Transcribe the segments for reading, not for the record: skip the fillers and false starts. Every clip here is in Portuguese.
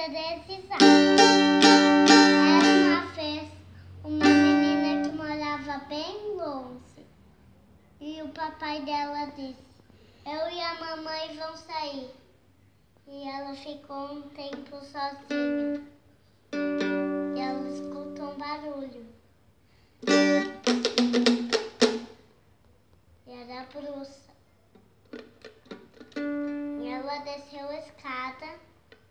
história desse sábado. Era uma vez uma menina que morava bem longe. E o papai dela disse: eu e a mamãe vão sair. E ela ficou um tempo sozinha. E ela escutou um barulho. E era a bruxa. E ela desceu a escada,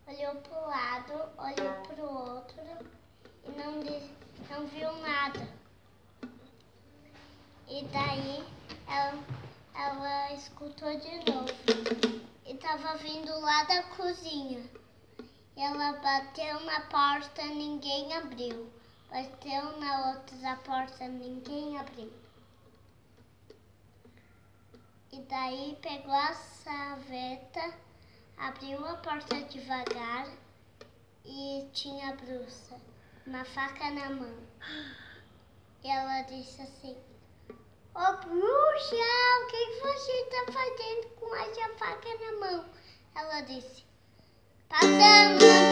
olhou para o lado, olhou para o outro e não viu nada. E daí ela escutou de novo. E estava vindo lá da cozinha. E ela bateu na porta, ninguém abriu. Bateu na outra porta, ninguém abriu. E daí pegou a saveta, abriu a porta devagar e tinha a bruxa, uma faca na mão. E ela disse assim: ô bruxa, o que você está fazendo com essa faca na mão? Ela disse: passando